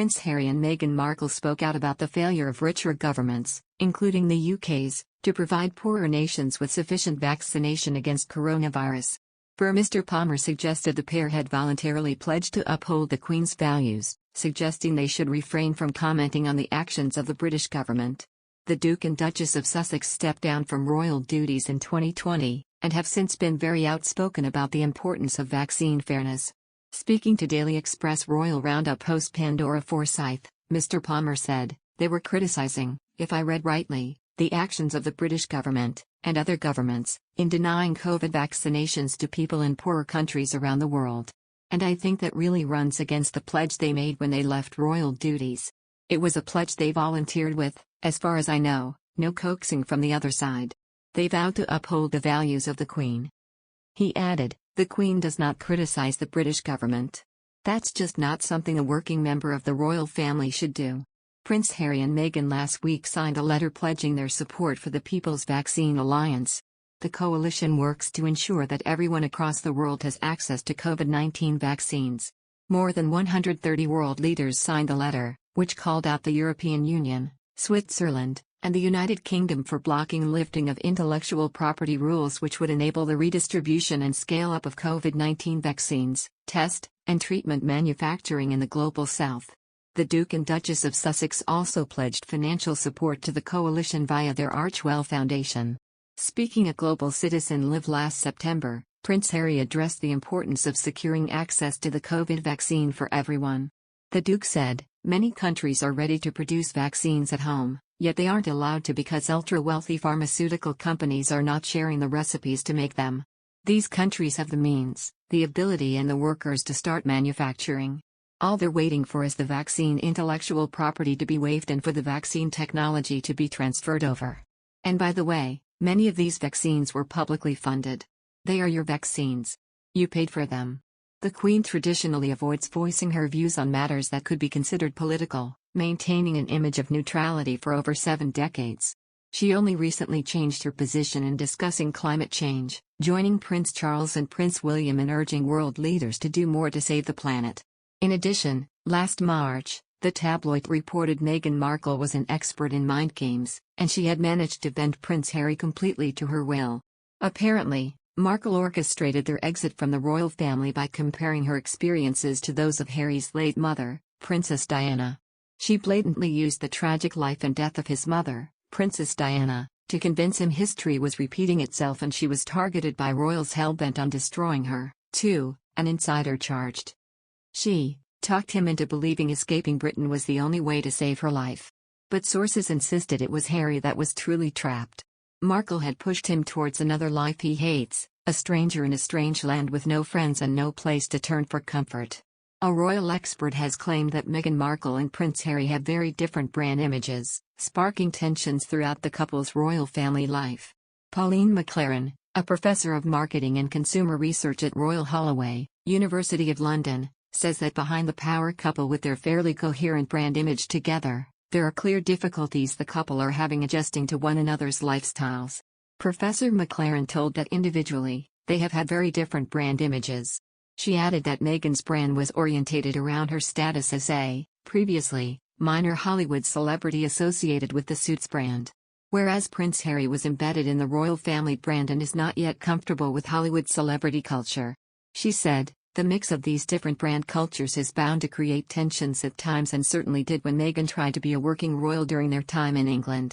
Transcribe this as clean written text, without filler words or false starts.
Prince Harry and Meghan Markle spoke out about the failure of richer governments, including the UK's, to provide poorer nations with sufficient vaccination against coronavirus. Mr. Palmer suggested the pair had voluntarily pledged to uphold the Queen's values, suggesting they should refrain from commenting on the actions of the British government. The Duke and Duchess of Sussex stepped down from royal duties in 2020, and have since been very outspoken about the importance of vaccine fairness. Speaking to Daily Express Royal Roundup host Pandora Forsyth, Mr. Palmer said, "They were criticizing, if I read rightly, the actions of the British government, and other governments, in denying COVID vaccinations to people in poorer countries around the world. And I think that really runs against the pledge they made when they left royal duties. It was a pledge they volunteered with, as far as I know, no coaxing from the other side. They vowed to uphold the values of the Queen." He added, "The Queen does not criticize the British government. That's just not something a working member of the royal family should do." Prince Harry and Meghan last week signed a letter pledging their support for the People's Vaccine Alliance. The coalition works to ensure that everyone across the world has access to COVID-19 vaccines. More than 130 world leaders signed the letter, which called out the European Union, Switzerland, and the United Kingdom for blocking lifting of intellectual property rules which would enable the redistribution and scale-up of COVID-19 vaccines, test, and treatment manufacturing in the Global South. The Duke and Duchess of Sussex also pledged financial support to the coalition via their Archwell Foundation. Speaking at Global Citizen Live last September, Prince Harry addressed the importance of securing access to the COVID vaccine for everyone. The Duke said, "Many countries are ready to produce vaccines at home, yet they aren't allowed to because ultra-wealthy pharmaceutical companies are not sharing the recipes to make them. These countries have the means, the ability and the workers to start manufacturing. All they're waiting for is the vaccine intellectual property to be waived and for the vaccine technology to be transferred over. And by the way, many of these vaccines were publicly funded. They are your vaccines. You paid for them." The Queen traditionally avoids voicing her views on matters that could be considered political, maintaining an image of neutrality for over 7 decades. She only recently changed her position in discussing climate change, joining Prince Charles and Prince William in urging world leaders to do more to save the planet. In addition, last March, the tabloid reported Meghan Markle was an expert in mind games, and she had managed to bend Prince Harry completely to her will. Apparently, Markle orchestrated their exit from the royal family by comparing her experiences to those of Harry's late mother, Princess Diana. She blatantly used the tragic life and death of his mother, Princess Diana, to convince him history was repeating itself and she was targeted by royals hell-bent on destroying her, too, an insider charged. She talked him into believing escaping Britain was the only way to save her life. But sources insisted it was Harry that was truly trapped. Markle had pushed him towards another life he hates, a stranger in a strange land with no friends and no place to turn for comfort. A royal expert has claimed that Meghan Markle and Prince Harry have very different brand images, sparking tensions throughout the couple's royal family life. Pauline McLaren, a professor of marketing and consumer research at Royal Holloway, University of London, says that behind the power couple with their fairly coherent brand image together, there are clear difficulties the couple are having adjusting to one another's lifestyles. Professor McLaren told that individually, they have had very different brand images. She added that Meghan's brand was orientated around her status as a, previously, minor Hollywood celebrity associated with the Suits brand. Whereas Prince Harry was embedded in the royal family brand and is not yet comfortable with Hollywood celebrity culture. She said, "The mix of these different brand cultures is bound to create tensions at times and certainly did when Meghan tried to be a working royal during their time in England.